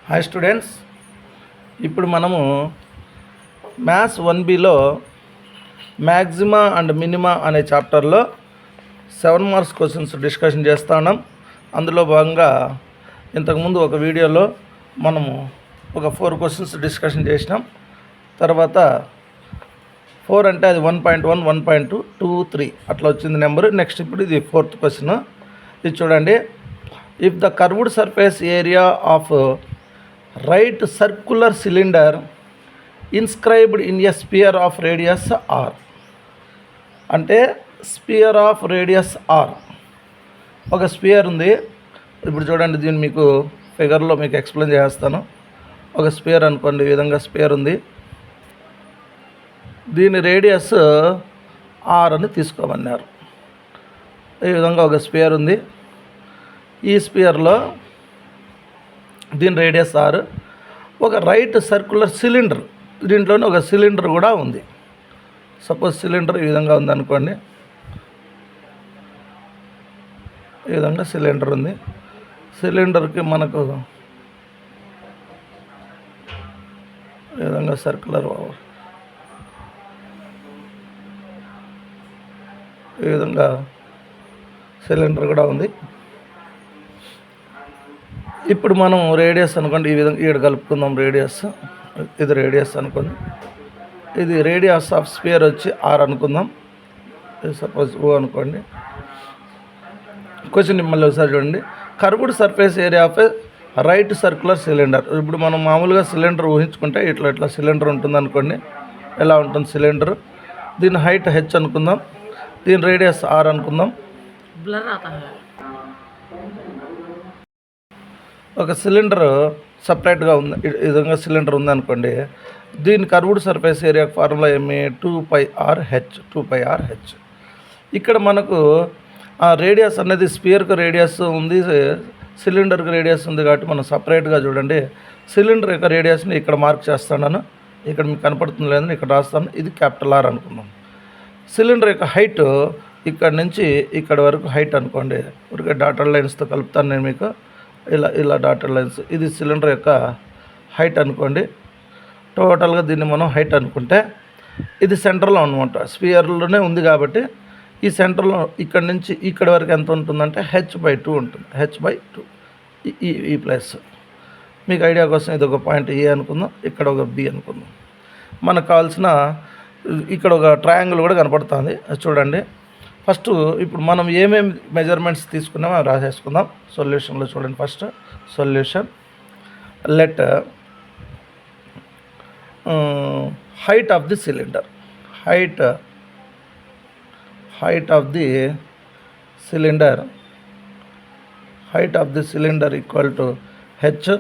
Hi students, ఇప్పుడు మనము maths 1Bలో మ్యాక్సిమా and minima అనే చాప్టర్లో 7 మార్క్స్ క్వశ్చన్స్ డిస్కషన్ చేస్తూ ఉన్నాం. అందులో భాగంగా ఇంతకుముందు ఒక వీడియోలో మనము ఒక 4 క్వశ్చన్స్ డిస్కషన్ చేసినాం. తర్వాత 4 అంటే అది 1.1, 1.2, 2, 3 అట్లా వచ్చింది నెంబరు. నెక్స్ట్ ఇప్పుడు ఇది 4th క్వశ్చన్. ఇది చూడండి. If the curved surface area of right circular cylinder inscribed in a sphere of radius R, అంటే స్పియర్ ఆఫ్ రేడియస్ ఆర్ ఒక స్పియర్ ఉంది. ఇప్పుడు చూడండి, దీన్ని మీకు ఫిగర్లో మీకు ఎక్స్ప్లెయిన్ చేస్తాను. ఒక స్పియర్ అనుకోండి, ఈ విధంగా స్పియర్ ఉంది. దీని రేడియస్ ఆర్ అని తీసుకోమన్నారు. ఈ విధంగా ఒక స్పియర్ ఉంది. ఈ స్పియర్లో దీని రేడియస్ ఆర్. ఒక రైట్ సర్క్యులర్ సిలిండర్, దీంట్లోనే ఒక సిలిండర్ కూడా ఉంది. సపోజ్ సిలిండర్ ఈ విధంగా ఉందనుకోండి, ఈ విధంగా సిలిండర్ ఉంది. సిలిండర్కి మనకు ఈ విధంగా సర్క్యులర్ ఈ విధంగా సిలిండర్ కూడా ఉంది. ఇప్పుడు మనం రేడియస్ అనుకోండి, ఈ విధంగా ఈడ కలుపుకుందాం. రేడియస్, ఇది రేడియస్ అనుకోండి. ఇది రేడియస్ ఆఫ్ స్పియర్ వచ్చి ఆర్ అనుకుందాం. సపోజ్ ఓ అనుకోండి. క్వశ్చన్ మళ్ళీ ఒకసారి చూడండి. Curved surface area of right circular cylinder. ఇప్పుడు మనం మామూలుగా సిలిండర్ ఊహించుకుంటే ఇట్లా సిలిండర్ ఉంటుంది అనుకోండి. ఎలా ఉంటుంది సిలిండర్? దీని హైట్ హెచ్ అనుకుందాం, దీని రేడియస్ ఆర్ అనుకుందాం. ఒక సిలిండర్ సపరేట్గా ఉంది, ఈ విధంగా సిలిండర్ ఉందనుకోండి. దీని కర్వ్డ్ సర్ఫేస్ ఏరియా ఫార్ములా ఏమి? 2πr/h. ఇక్కడ మనకు ఆ రేడియస్ అనేది స్పియర్కి రేడియస్ ఉంది, సిలిండర్కి రేడియస్ ఉంది. కాబట్టి మనం సపరేట్గా చూడండి. సిలిండర్ యొక్క రేడియస్ని ఇక్కడ మార్క్ చేస్తున్నాను. ఇక్కడ మీకు కనపడుతుంది లేదని ఇక్కడ రాస్తాను. ఇది క్యాపిటల్ ఆర్ అనుకుందాం. సిలిండర్ యొక్క హైట్ ఇక్కడ నుంచి ఇక్కడ వరకు హైట్ అనుకోండి. ఊరికే డాటెడ్ లైన్స్తో కలుపుతాను నేను మీకు. ఇలా డాటెడ్ లైన్స్. ఇది సిలిండర్ యొక్క హైట్ అనుకోండి. టోటల్గా దీన్ని మనం హైట్ అనుకుంటే ఇది సెంటర్లో అనమాట. స్పియర్లోనే ఉంది కాబట్టి ఈ సెంటర్లో ఇక్కడ నుంచి ఇక్కడ వరకు ఎంత ఉంటుందంటే h/2 ఉంటుంది. h/2 ఈ ప్లేస్. మీకు ఐడియా కోసం ఇది ఒక పాయింట్ ఏ అనుకుందాం, ఇక్కడ ఒక బి అనుకుందాం. మనకు కావాల్సిన ఇక్కడ ఒక ట్రయాంగిల్ కూడా కనపడుతుంది, అది చూడండి. ఫస్ట్ ఇప్పుడు మనం ఏమేమి మెజర్మెంట్స్ తీసుకున్నామో అవి రాసేసుకుందాం. సొల్యూషన్లో చూడండి. First solution, let height of the cylinder, height of the cylinder, height of the cylinder equal to H.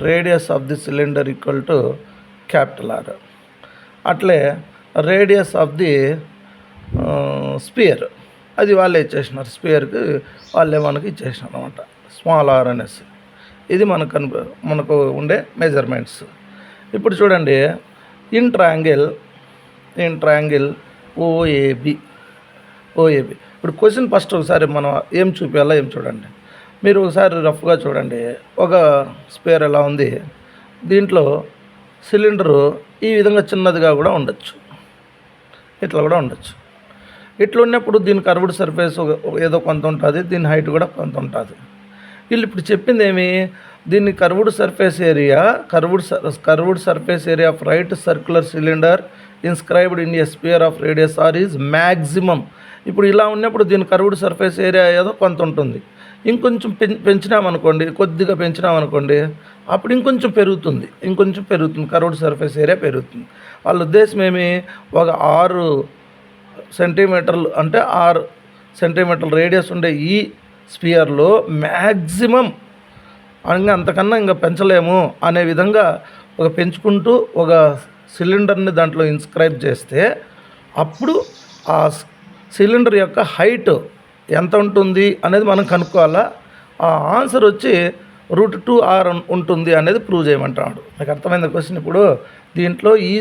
Radius of the cylinder equal to capital R. అట్లే రేడియస్ ఆఫ్ ది స్పియర్, అది వాళ్ళే ఇచ్చేసినారు. స్పియర్కి వాళ్ళే మనకి ఇచ్చేసినారు అనమాట, స్మాల్ ఆర్ అనేసి. ఇది మనకు ఉండే మెజర్మెంట్స్. ఇప్పుడు చూడండి, ఇన్ ట్రయాంగిల్ ఓఏబి. ఇప్పుడు క్వశ్చన్ ఫస్ట్ ఒకసారి మనం ఏం చూపించాలో ఏం చూడండి. మీరు ఒకసారి రఫ్గా చూడండి. ఒక స్పియర్ ఎలా ఉంది, దీంట్లో సిలిండరు ఈ విధంగా చిన్నదిగా కూడా ఉండొచ్చు, ఇట్లా కూడా ఉండొచ్చు. ఇట్లా ఉన్నప్పుడు దీని కర్వ్డ్ సర్ఫేస్ ఏదో కొంత ఉంటుంది, దీని హైట్ కూడా కొంత ఉంటుంది. వీళ్ళు ఇప్పుడు చెప్పింది ఏమి? దీన్ని curved surface area of right circular cylinder inscribed in a sphere of radius R is maximum. ఇప్పుడు ఇలా ఉన్నప్పుడు దీని కర్వ్డ్ సర్ఫేస్ ఏరియా ఏదో కొంత ఉంటుంది. ఇంకొంచెం పెంచినామనుకోండి, కొద్దిగా పెంచినామనుకోండి, అప్పుడు ఇంకొంచెం పెరుగుతుంది. కర్వ్డ్ సర్ఫేస్ ఏరియా పెరుగుతుంది. వాళ్ళ ఉద్దేశం ఏమి? ఒక 6 సెంటీమీటర్లు అంటే 6 సెంటీమీటర్ల రేడియస్ ఉండే ఈ స్పియర్లో మ్యాక్సిమం అంతకన్నా ఇంకా పెంచలేము అనే విధంగా పెంచుకుంటూ ఒక సిలిండర్ని దాంట్లో ఇన్స్క్రైబ్ చేస్తే అప్పుడు ఆ సిలిండర్ యొక్క హైట్ ఎంత ఉంటుంది అనేది మనం కనుక్కోవాలా. ఆ ఆన్సర్ వచ్చి √2r ఉంటుంది అనేది ప్రూవ్ చేయమంటున్నాడు. నాకు అర్థమైంది క్వశ్చన్. ఇప్పుడు దీంట్లో ఈ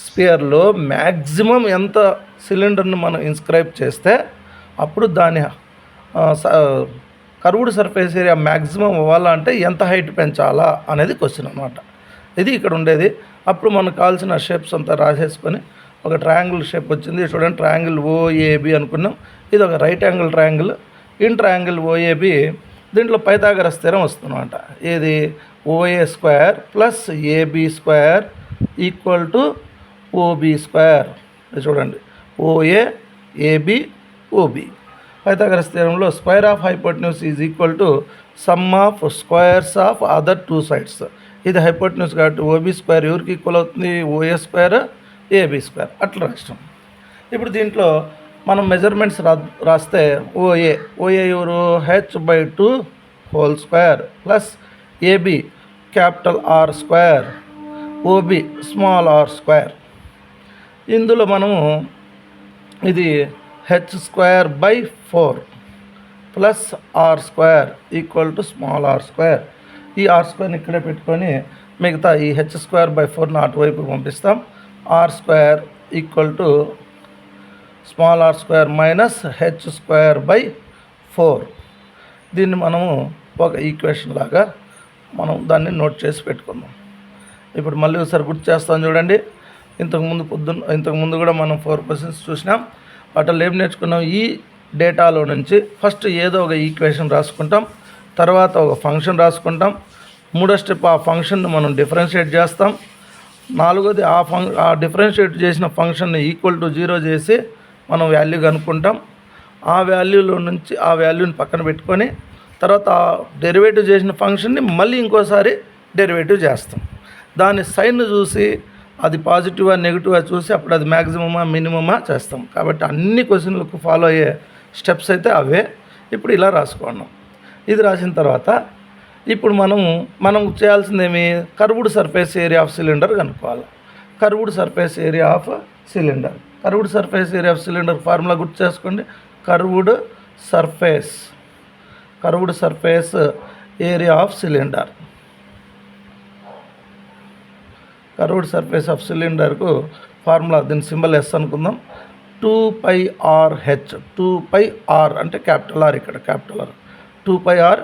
స్పియర్లో మ్యాక్సిమం ఎంత సిలిండర్ని మనం ఇన్స్క్రైబ్ చేస్తే అప్పుడు దాని కర్వ్డ్ సర్ఫేస్ ఏరియా మ్యాక్సిమం అవ్వాలంటే ఎంత హైట్ పెంచాలా అనేది క్వశ్చన్ అనమాట. ఇది ఇక్కడ ఉండేది. అప్పుడు మనకు కావాల్సిన షేప్స్ అంతా రాసేసుకొని ఒక ట్రయాంగిల్ షేప్ వచ్చింది. చూడండి, ట్రయాంగిల్ ఓఏబి అనుకున్నాం. ఇది ఒక right angle triangle. In triangle OAB దీంట్లో పైథాగరస్ థీరం వస్తుందన్నమాట. ఏది OA square plus AB square equal to OB square. చూడండి, ఓఏ ఏబి ఓబి. పైథాగరస్ థీరంలో square of hypotenuse is equal to sum of squares of other two sides. ఇది hypotenuse కాబట్టి OB square ఎవరికి equal అవుతుంది? OA square AB square. అట్లా రాష్ట్రం. ఇప్పుడు దీంట్లో మనం మెజర్మెంట్స్ రాస్తే ఓఏ ఎవరు? h/2 whole square plus AB capital R square, OB small R square. ఇందులో మనము ఇది h²/4 plus R square equal to small R square. ఈ ఆర్ స్క్వేర్ని ఇక్కడే పెట్టుకొని మిగతా ఈ h²/4ని అటువైపు పంపిస్తాం. R square equal to small R square minus h²/4. దీన్ని మనము ఒక ఈక్వేషన్ లాగా మనం దాన్ని నోట్ చేసి పెట్టుకుందాం. ఇప్పుడు మళ్ళీ ఒకసారి గుర్తు చేస్తాం చూడండి. ఇంతకుముందు కూడా మనం 4 క్వశ్చన్స్ చూసినాం. వాటిల్లో ఏం నేర్చుకున్నాం? ఈ డేటాలో నుంచి ఫస్ట్ ఏదో ఒక ఈక్వేషన్ రాసుకుంటాం, తర్వాత ఒక ఫంక్షన్ రాసుకుంటాం, మూడో స్టెప్ ఆ ఫంక్షన్ని మనం డిఫరెన్షియేట్ చేస్తాం, నాలుగోది ఆ డిఫరెన్షియేట్ చేసిన ఫంక్షన్ని ఈక్వల్ టు 0 చేసి మనం వాల్యూ కనుక్కుంటాం. ఆ వాల్యూలో నుంచి ఆ వాల్యూని పక్కన పెట్టుకొని తర్వాత డెరివేటివ్ చేసిన ఫంక్షన్ని మళ్ళీ ఇంకోసారి డెరివేటివ్ చేస్తాం. దాని సైన్ చూసి అది పాజిటివా నెగిటివా చూసి అప్పుడు అది మ్యాక్సిమమా మినిమమా చేస్తాం. కాబట్టి అన్ని క్వశ్చన్లకు ఫాలో అయ్యే స్టెప్స్ అయితే అవే. ఇప్పుడు ఇలా రాసుకున్నాం. ఇది రాసిన తర్వాత ఇప్పుడు మనం చేయాల్సిందేమి? Curved surface area of cylinder కనుక్కోవాలి. Curved surface area of cylinder. Curved surface area of cylinder formula గుర్తు చేసుకోండి. Curved surface area of cylinder. Curved surface of సిలిండర్కు ఫార్ములా, దీని సింబల్ ఎస్ అనుకుందాం. 2πRh. 2πR అంటే క్యాపిటల్ ఆర్, ఇక్కడ capital R. 2πRh.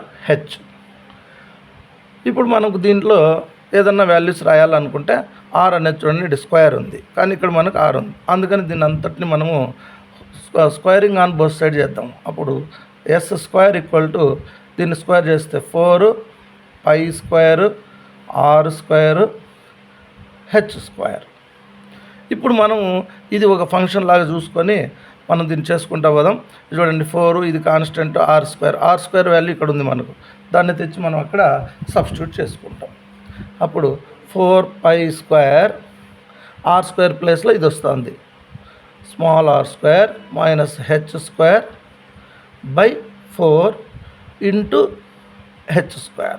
ఇప్పుడు మనకు దీంట్లో ఏదన్నా వాల్యూస్ రాయాలనుకుంటే ఆర్ అనేది చూడండి, ఇది స్క్వేర్ ఉంది కానీ ఇక్కడ మనకు ఆర్ ఉంది. అందుకని దీన్ని అంతటిని మనము స్క్వేరింగ్ ఆన్ బోత్ సైడ్ చేద్దాం. అప్పుడు s² ఈక్వల్ టు దీన్ని స్క్వేర్ చేస్తే 4π² r² h². ఇప్పుడు మనము ఇది ఒక ఫంక్షన్ లాగా చూసుకొని మనం దీన్ని చేసుకుంటా పోదాం. చూడండి, 4 ఇది కాన్స్టెంట్, r² వాల్యూ ఇక్కడ ఉంది మనకు. దాన్ని తెచ్చి మనం అక్కడ సబ్స్టిట్యూట్ చేసుకుంటాం. అప్పుడు 4π² r² ప్లేస్లో ఇది వస్తుంది, small r² minus h²/4 into h².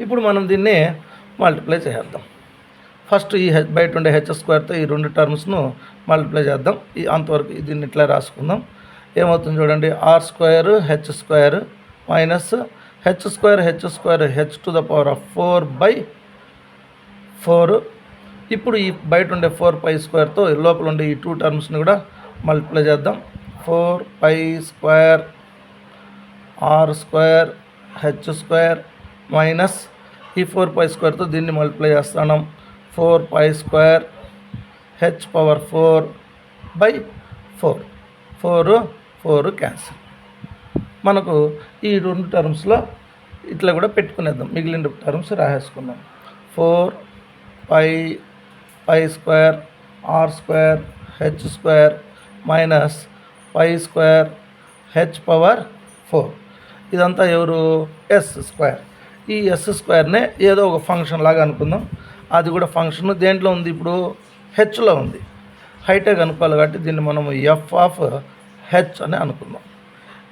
ఇప్పుడు మనం దీన్ని మల్టిప్లై చేద్దాం. ఫస్ట్ ఈ బయట ఉండే h²తో ఈ రెండు టర్మ్స్ను మల్టిప్లై చేద్దాం. అంతవరకు దీన్ని ఇట్లా రాసుకుందాం. ఏమవుతుంది చూడండి, r² h² minus h², h²/4/4. ఇప్పుడు ఈ బయట ఉండే 4π² లోపల ఉండే ఈ 2 టర్మ్స్ని కూడా మల్టిప్లై చేద్దాం. 4π² r² h² మైనస్ ఈ 4π² దీన్ని మల్టిప్లై చేస్తున్నాం. 4π² h/4/4. 4 క్యాన్సిల్. మనకు ఈ రెండు టర్మ్స్లో ఇట్లా కూడా పెట్టుకునేద్దాం. మిగిలిన terms రాసేసుకుందాం. 4π² r² h² minus π² h/4. ఇదంతా ఎవరు? s². ఈ s²నే ఏదో ఒక ఫంక్షన్ లాగా అనుకుందాం. అది కూడా ఫంక్షన్ దేంట్లో ఉంది? ఇప్పుడు హెచ్లో ఉంది. హైటే కనుక్కోవాలి కాబట్టి దీన్ని మనం f(h) అని అనుకుందాం.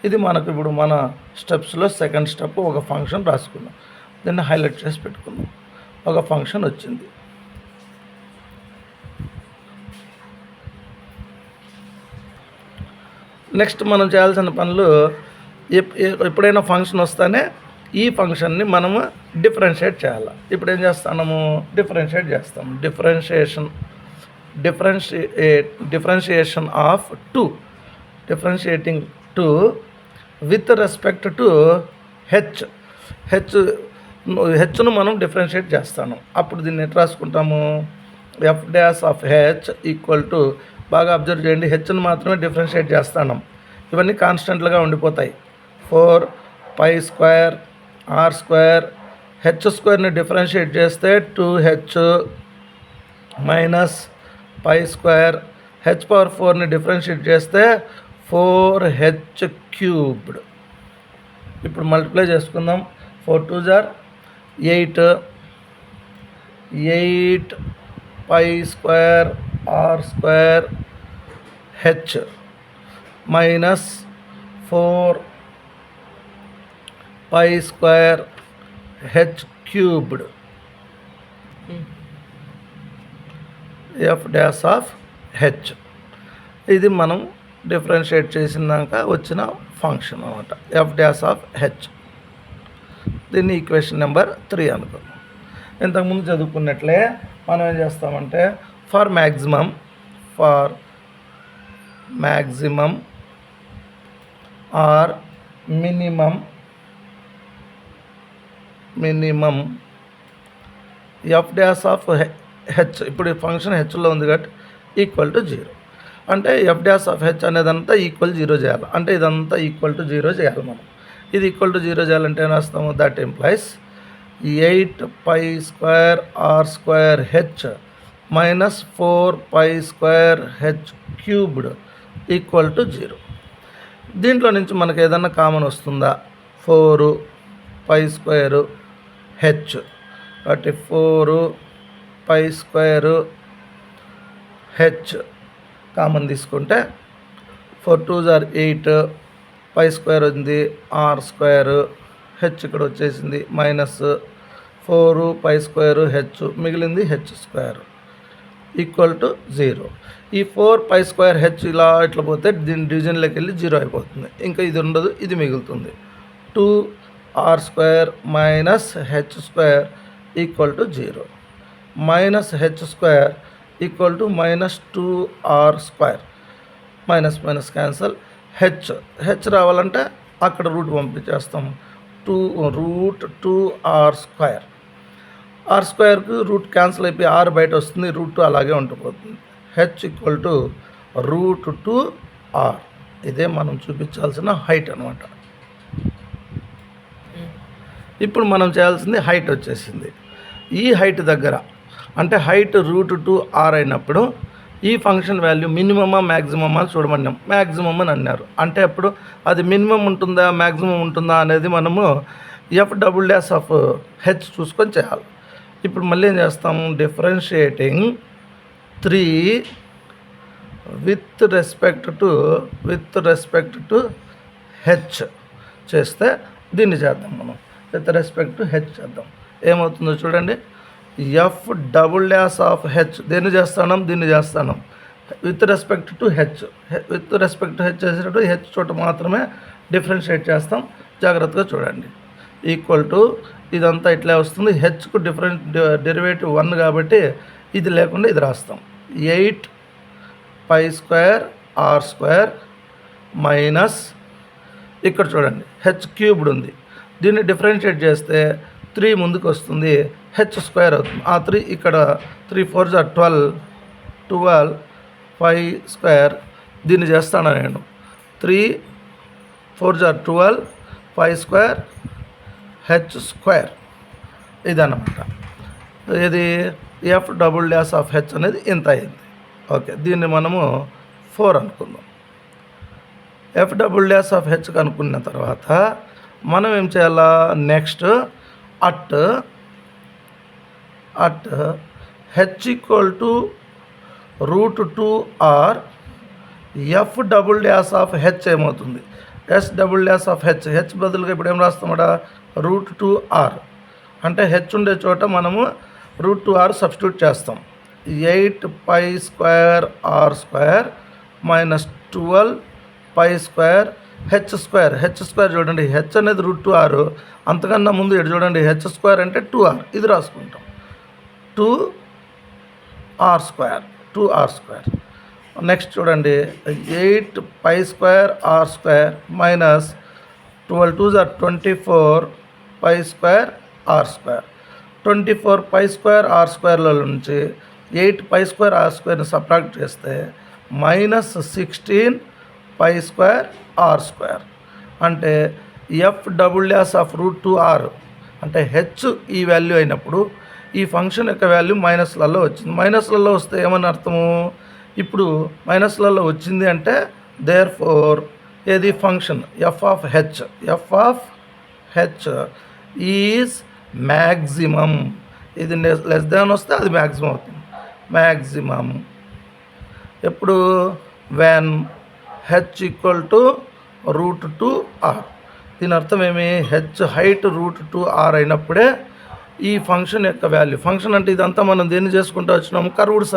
ఇది మనకు ఇప్పుడు మన స్టెప్స్లో సెకండ్ స్టెప్. ఒక ఫంక్షన్ రాసుకుందాం, దీన్ని హైలైట్ చేసి పెట్టుకుందాం. ఒక ఫంక్షన్ వచ్చింది. నెక్స్ట్ మనం చేయాల్సిన పనులు, ఎప్పుడైనా ఫంక్షన్ వస్తేనే ఈ ఫంక్షన్ని మనము డిఫరెన్షియేట్ చేయాలి. ఇప్పుడు ఏం చేస్తున్నాము? డిఫరెన్షియేట్ చేస్తాం. Differentiation of 2. Differentiating 2 with respect to H హెచ్ను మనం డిఫరెన్షియేట్ చేస్తాను. అప్పుడు దీన్ని ఎట్లా రాసుకుంటాము? F dash of H equal to, బాగా అబ్జర్వ్ చేయండి, హెచ్ను మాత్రమే డిఫరెన్షియేట్ చేస్తాను. ఇవన్నీ కాన్స్టెంట్లుగా ఉండిపోతాయి. 4π² r² హెచ్ స్క్వేర్ని డిఫరెన్షియేట్ చేస్తే 2h మైనస్ π², h⁴ని డిఫరెన్షియేట్ చేస్తే 4h³. ఇప్పుడు మల్టిప్లై చేసుకుందాం. 4 2 = 8, 8π² r² h minus 4π² h³ F dash of H. ఇది మనం డిఫరెన్షియేట్ చేసినాక వచ్చిన ఫంక్షన్ అనమాట, ఎఫ్ డాష్ ఆఫ్ హెచ్. దీన్ని ఈక్వేషన్ నెంబర్ 3 అనుకుందాం. ఇంతకుముందు చదువుకున్నట్లే మనం ఏం చేస్తామంటే for maximum or minimum F dash of H, ఇప్పుడు ఈ ఫంక్షన్ హెచ్లో ఉంది కాబట్టి ఈక్వల్ టు 0. అంటే ఎఫ్ డాష్ ఆఫ్ హెచ్ అనేదంతా ఈక్వల్ 0 చేయాలి. అంటే ఇదంతా ఈక్వల్ టు 0 చేయాలి మనం. ఇది ఈక్వల్ టు 0 చేయాలంటే ఏం రాస్తాము? That implies 8π² r² h minus 4π² h³ equal to 0. దీంట్లో నుంచి మనకు ఏదన్నా కామన్ వస్తుందా? 4π² h, కాబట్టి 4π² h కామన్ తీసుకుంటే 4 2 = 8, π² ఉంది, r² h ఇక్కడ వచ్చేసింది, మైనస్ 4π² h మిగిలింది h² ఈక్వల్ టు 0. ఈ 4π² h ఇలా ఇట్లా పోతే దీని డివిజన్లోకి వెళ్ళి 0 అయిపోతుంది. ఇంకా ఇది ఉండదు, ఇది మిగులుతుంది. 2r² minus h² equal to 0. Minus h² equal to minus 2r². Minus minus cancel. H రావాలంటే అక్కడ రూట్ పంపించేస్తాము. √2r². r²కు రూట్ క్యాన్సిల్ అయిపోయి r బయట వస్తుంది, √2 అలాగే ఉండిపోతుంది. H equal to √2r. ఇదే మనం చూపించాల్సిన హైట్ అనమాట. ఇప్పుడు మనం చేయాల్సింది హైట్ వచ్చేసింది. ఈ హైట్ దగ్గర అంటే హైట్ √2r అయినప్పుడు ఈ ఫంక్షన్ వాల్యూ మినిమమా మ్యాక్సిమమా చూడమన్నాం. మ్యాక్సిమమ్ అని అన్నారు. అంటే అప్పుడు అది మినిమం ఉంటుందా మ్యాక్సిమం ఉంటుందా అనేది మనము F double dash of H చూసుకొని చేయాలి. ఇప్పుడు మళ్ళీ ఏం చేస్తాము? Differentiating 3 with respect to H చేస్తే దీన్ని చేద్దాం మనం. విత్ రెస్పెక్ట్ టు హెచ్ చేద్దాం. ఏమవుతుందో చూడండి. F double dash of H దీన్ని చేస్తాను with respect to H. With respect to H చేసేటప్పుడు హెచ్ చోట మాత్రమే డిఫరెన్షియేట్ చేస్తాం. జాగ్రత్తగా చూడండి. ఈక్వల్ టు ఇదంతా ఇట్లా వస్తుంది. హెచ్కు డెరివేటివ్ 1 కాబట్టి ఇది లేకుండా ఇది రాస్తాం. 8π² r² మైనస్ ఇక్కడ చూడండి h³ ఉంది. దీన్ని డిఫరెన్షియేట్ చేస్తే 3 ముందుకు వస్తుంది, h² అవుతుంది. ఆ 3 ఇక్కడ 3 4 = 12π². దీన్ని చేస్తాను నేను. 3 4 = 12 π² h². ఇదన్నమాట. ఇది F double dash of H అనేది ఇంత అయింది. ఓకే, దీన్ని మనము 4 అనుకుందాం. F double dash of H కనుక్కున్న తర్వాత మనం ఏం చేయాలా? Next at H equal to √2r F double dash of H ఏమవుతుంది? S double dash of H బదులుగా ఇప్పుడు ఏం రాస్తామడా? √2r. అంటే హెచ్ ఉండే చోట మనము √2r సబ్స్టిట్యూట్ చేస్తాం. 8π² r² మైనస్ 12π² h² చూడండి. హెచ్ అనేది √2r. అంతకన్నా ముందు ఇక్కడ చూడండి, h² అంటే 2r. ఇది రాసుకుంటాం. 2r². నెక్స్ట్ చూడండి, 8π² r² minus 12 2s are 24 pi square R square. 24 pi square R స్క్వేర్ల నుంచి 8 పై స్క్వేర్ ఆర్ స్క్వేర్ని సబ్ట్రాక్ట్ చేస్తే -16 పై స్క్వేర్ ఆర్ స్క్వేర్. అంటే f ఆఫ్ √2r అంటే హెచ్ ఈ వాల్యూ అయినప్పుడు ఈ ఫంక్షన్ యొక్క వాల్యూ మైనస్లలో వచ్చింది. మైనస్లలో వస్తే ఏమని అర్థము? ఇప్పుడు మైనస్లలో వచ్చింది అంటే దేర్ ఫోర్ ఏది function F of H is maximum. ఇది లెస్ దాన్ వస్తే అది మ్యాక్సిమం అవుతుంది. మ్యాక్సిమం ఎప్పుడు? When H equal to √2r. దీని అర్థం ఏమి? హెచ్ హైట్ √2r అయినప్పుడే ఈ ఫంక్షన్ యొక్క వాల్యూ. ఫంక్షన్ అంటే ఇదంతా మనం దేన్ని చేసుకుంటూ వచ్చినాము? కర్వ్డ్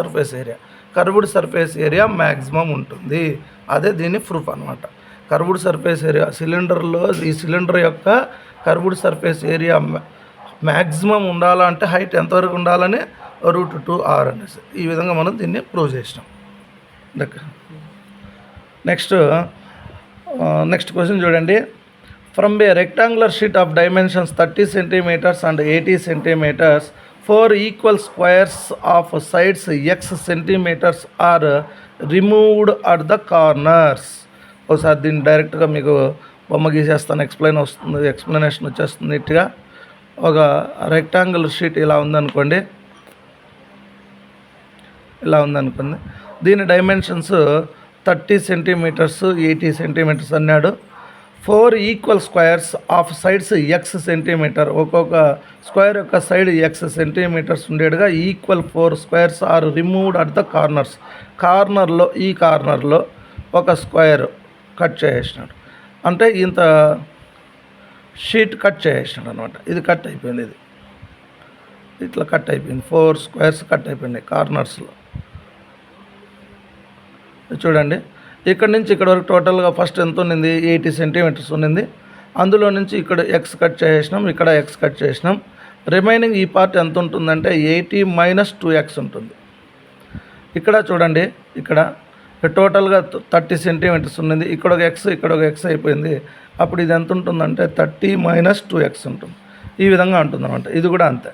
సర్ఫేస్ ఏరియా మ్యాక్సిమం ఉంటుంది. అదే దీని ప్రూఫ్ అనమాట. కర్వ్డ్ సర్ఫేస్ ఏరియా సిలిండర్లో ఈ సిలిండర్ యొక్క కర్వ్డ్ సర్ఫేస్ ఏరియా మ్యాక్సిమం ఉండాలంటే హైట్ ఎంతవరకు ఉండాలని √2r అనేసి ఈ విధంగా మనం దీన్ని ప్రూవ్ చేసినాం. నెక్స్ట్ క్వశ్చన్ చూడండి. From a rectangular sheet of dimensions 30 centimeters and 80 centimeters, 4 equal squares of sides x centimeters are removed at the corners. ఒకసారి దీన్ని డైరెక్ట్గా మీకు బొమ్మ గీసేస్తాను, ఎక్స్ప్లెనేషన్ వచ్చేస్తుంది నీట్గా. ఒక రెక్టాంగులర్ షీట్ ఇలా ఉందనుకోండి, దీని డైమెన్షన్స్ 30 centimeters 80 centimeters అన్నాడు. 4 equal squares of sides X centimetre, ఒక్కొక్క స్క్వేర్ యొక్క సైడ్ ఎక్స్ సెంటీమీటర్స్ ఉండేట్టుగా equal 4 squares are removed at the corners. ఈ కార్నర్లో ఒక స్క్వేర్ కట్ చేసేసినాడు. అంటే ఇంత షీట్ కట్ చేసేసినాడు అనమాట. ఇది కట్ అయిపోయింది, ఇది ఇట్లా కట్ అయిపోయింది. 4 స్క్వేర్స్ కట్ అయిపోయినాయి కార్నర్స్లో. చూడండి, ఇక్కడ నుంచి ఇక్కడ వరకు టోటల్గా ఫస్ట్ ఎంత ఉన్నింది? 80 centimeters ఉన్నింది. అందులో నుంచి ఇక్కడ ఎక్స్ కట్ చేసినాం, ఇక్కడ ఎక్స్ కట్ చేసినాం. రిమైనింగ్ ఈ పార్ట్ ఎంత ఉంటుందంటే 80 - 2x ఉంటుంది. ఇక్కడ చూడండి, ఇక్కడ టోటల్గా 30 centimeters ఉన్నది. ఇక్కడ ఒక ఎక్స్ అయిపోయింది. అప్పుడు ఇది ఎంత ఉంటుందంటే 30 - 2x ఉంటుంది. ఈ విధంగా ఉంటుంది అనమాట. ఇది కూడా అంతే.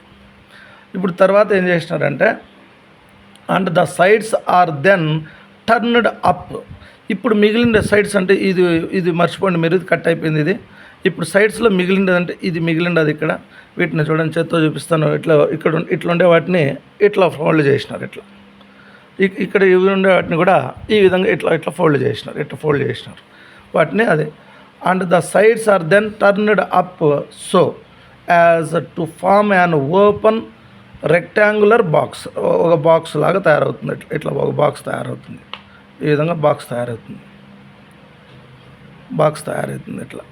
ఇప్పుడు తర్వాత ఏం చేసినారంటే and the sides are then turned up. ఇప్పుడు మిగిలిన సైడ్స్ అంటే ఇది మర్చిపోండి మీరు, ఇది కట్ అయిపోయింది. ఇది ఇప్పుడు సైడ్స్లో మిగిలింది అంటే ఇది మిగిలింది. ఇక్కడ వీటిని చూడండి, చేత్తో చూపిస్తాను. ఇట్లా ఉండే వాటిని ఇట్లా ఫోల్డ్ చేసినారు. ఇక్కడ ఇవి ఉండే వాటిని కూడా ఈ విధంగా ఇట్లా ఫోల్డ్ చేసినారు వాటిని. అదే and the sides are then turned up so as to form an open rectangular box. ఒక బాక్స్ లాగా తయారవుతుంది. ఇట్లా ఒక బాక్స్ తయారవుతుంది. ఈ విధంగా బాక్స్ తయారవుతుంది. ఇట్లా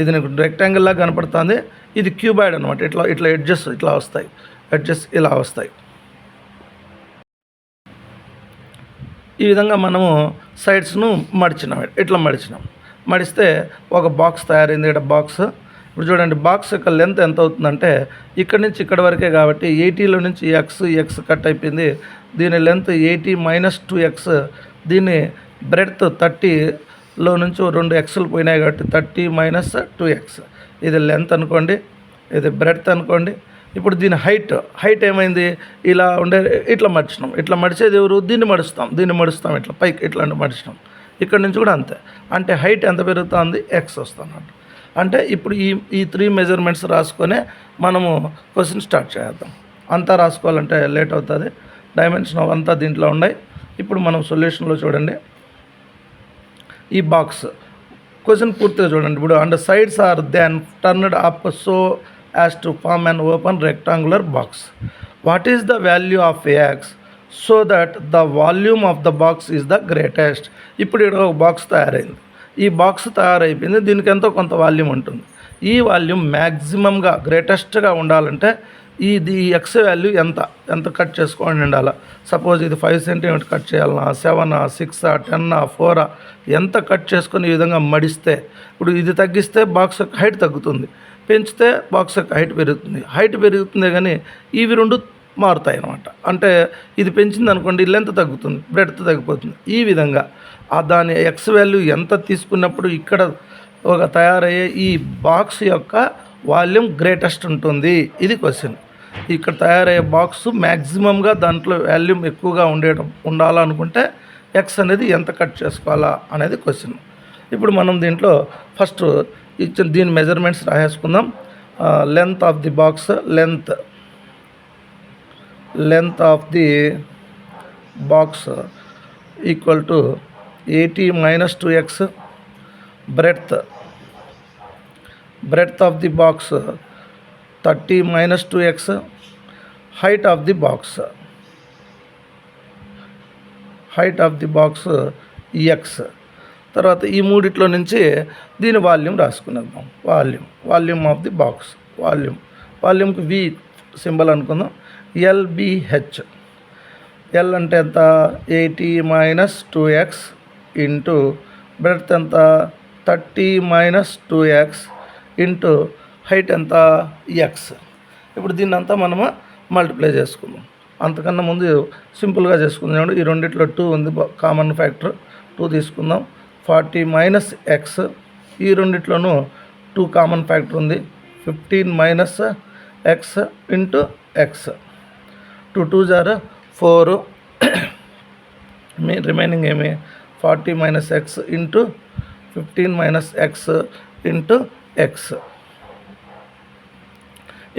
ఇది నీకు రెక్టాంగిల్ లాగా కనపడుతుంది. ఇది క్యూబాయిడ్ అనమాట. ఇట్లా ఎడ్జెస్ ఇలా వస్తాయి. ఈ విధంగా మనము సైడ్స్ను మడిచినాం. మడిస్తే ఒక బాక్స్ తయారైంది. ఇక్కడ బాక్స్ ఇప్పుడు చూడండి, బాక్స్ యొక్క లెంత్ ఎంత అవుతుందంటే ఇక్కడ నుంచి ఇక్కడ వరకే కాబట్టి 80లో నుంచి ఎక్స్ కట్ అయిపోయింది. దీని లెంత్ 80 - 2x. దీని బ్రెడ్త్ 30లో నుంచి 2 xలు పోయినాయి కాబట్టి 30 - 2x. ఇది లెంత్ అనుకోండి, ఇది బ్రెడ్త్ అనుకోండి. ఇప్పుడు దీని హైట్ ఏమైంది? ఇట్లా మడిచేది ఎవరు? దీన్ని మడుస్తాం ఇట్లా పైకి ఇట్లా మడిచినాం. ఇక్కడ నుంచి కూడా అంతే. అంటే హైట్ ఎంత పెరుగుతుంది? ఎక్స్ వస్తుంది. అంటే ఇప్పుడు ఈ 3 మెజర్మెంట్స్ రాసుకొని మనము క్వశ్చన్ స్టార్ట్ చేద్దాం. అంతా రాసుకోవాలంటే లేట్ అవుతుంది. డైమెన్షన్ అంతా దీంట్లో ఉన్నాయి. ఇప్పుడు మనం సొల్యూషన్లో చూడండి, ఈ బాక్స్ క్వశ్చన్ పూర్తిగా చూడండి. ఇప్పుడు and sides are then turned up so as to form an open rectangular box. What is the value of X so that the volume of the box is the greatest. ఇప్పుడు ఇక్కడ ఒక box తయారైంది. ఈ box తయారైపోయింది. దీనికి ఎంతో కొంత volume ఉంటుంది. ఈ వాల్యూమ్ మ్యాక్సిమంగా గ్రేటెస్ట్గా ఉండాలంటే ఇది ఎక్స్ వాల్యూ ఎంత కట్ చేసుకొని ఉండాలి. సపోజ్ ఇది 5 centimeters కట్ చేయాలన్నా, 7, 6, 10, 4 ఎంత కట్ చేసుకొని ఈ విధంగా మడిస్తే, ఇప్పుడు ఇది తగ్గిస్తే బాక్స్ యొక్క హైట్ తగ్గుతుంది, పెంచితే బాక్స్ యొక్క హైట్ పెరుగుతుంది కానీ ఇవి 2 మారుతాయి అన్నమాట. అంటే ఇది పెంచింది అనుకోండి, లెంత్ తగ్గుతుంది, బ్రెడ్త్ తగ్గిపోతుంది. ఈ విధంగా దాని ఎక్స్ వాల్యూ ఎంత తీసుకున్నప్పుడు ఇక్కడ ఒక తయారయ్యే ఈ బాక్స్ యొక్క వాల్యూమ్ గ్రేటెస్ట్ ఉంటుంది. ఇది క్వశ్చన్. ఇక్కడ తయారయ్యే బాక్స్ మ్యాక్సిమంగా దాంట్లో వాల్యూమ్ ఎక్కువగా ఉండాలనుకుంటే ఎక్స్ అనేది ఎంత కట్ చేసుకోవాలా అనేది క్వశ్చన్. ఇప్పుడు మనం దీంట్లో ఫస్ట్ ఇచ్చిన దీని మెజర్మెంట్స్ రాసేసుకుందాం. Length of the box, length of the box equal to 80 - 2x, breadth of the box 30 - 2x, height of the box x. తర్వాత ఈ మూడిట్లో నుంచి దీని వాల్యూమ్ రాసుకునేద్దాం. వాల్యూమ్ ఆఫ్ ది బాక్స్, వాల్యూమ్కి వి సింబల్ అనుకుందాం. LBH. ఎల్ అంటే ఎంత? 80 - 2x ఇంటూ బ్రెడ్త్ ఎంత? 30 - 2x ఇంటూ హైట్ ఎంత? ఎక్స్. ఇప్పుడు దీన్ని అంతా మనము మల్టిప్లై చేసుకుందాం. అంతకన్నా ముందు సింపుల్గా చేసుకుందాం. ఈ రెండిట్లో 2 ఉంది, కామన్ ఫ్యాక్టర్ 2 తీసుకుందాం. 40 - x, ఈ రెండిట్లోనూ 2 కామన్ ఫ్యాక్టర్ ఉంది. 15 - x into X. 2 2s are 4. Remaining ఏమి? 40 - x into 15 - x into X.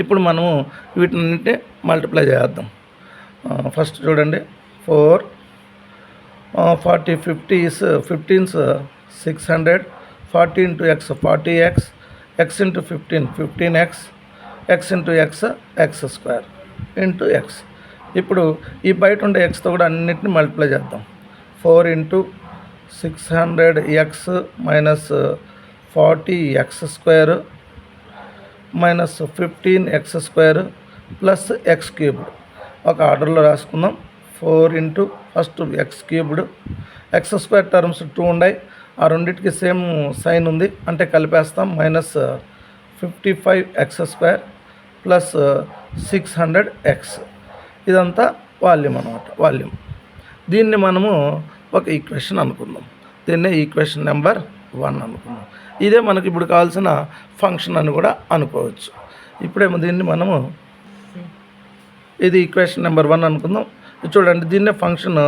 ఇప్పుడు మనము వీటిని మల్టిప్లై చేద్దాం. ఫస్ట్ చూడండి, 4 40 50s 15s 600, 40 into X 40x, X into 15x, X into X square into X. ఇప్పుడు ఈ బయట ఉండే ఎక్స్తో కూడా అన్నిటిని మల్టిప్లై చేద్దాం. 4 into 600x minus 40x square minus 15x square plus X cubed. ఒక ఆర్డర్లో రాసుకుందాం. 4 into first X cubed, X square terms 2 ఉన్నాయి, ఆ రెండింటికి సేమ్ సైన్ ఉంది అంటే కలిపేస్తాం. Minus 55x square plus 600x. ఇదంతా వాల్యూమ్ అన్నమాట. దీన్ని మనము ఒక ఈక్వేషన్ అనుకుందాం. దీన్నే ఈక్వేషన్ నెంబర్ 1 అనుకుందాం. ఇదే మనకి ఇప్పుడు కావాల్సిన ఫంక్షన్ అని కూడా అనుకోవచ్చు. ఇప్పుడేమో దీన్ని మనము ఇది ఈక్వేషన్ నెంబర్ 1 అనుకుందాం. చూడండి, దీన్నే ఫంక్షన్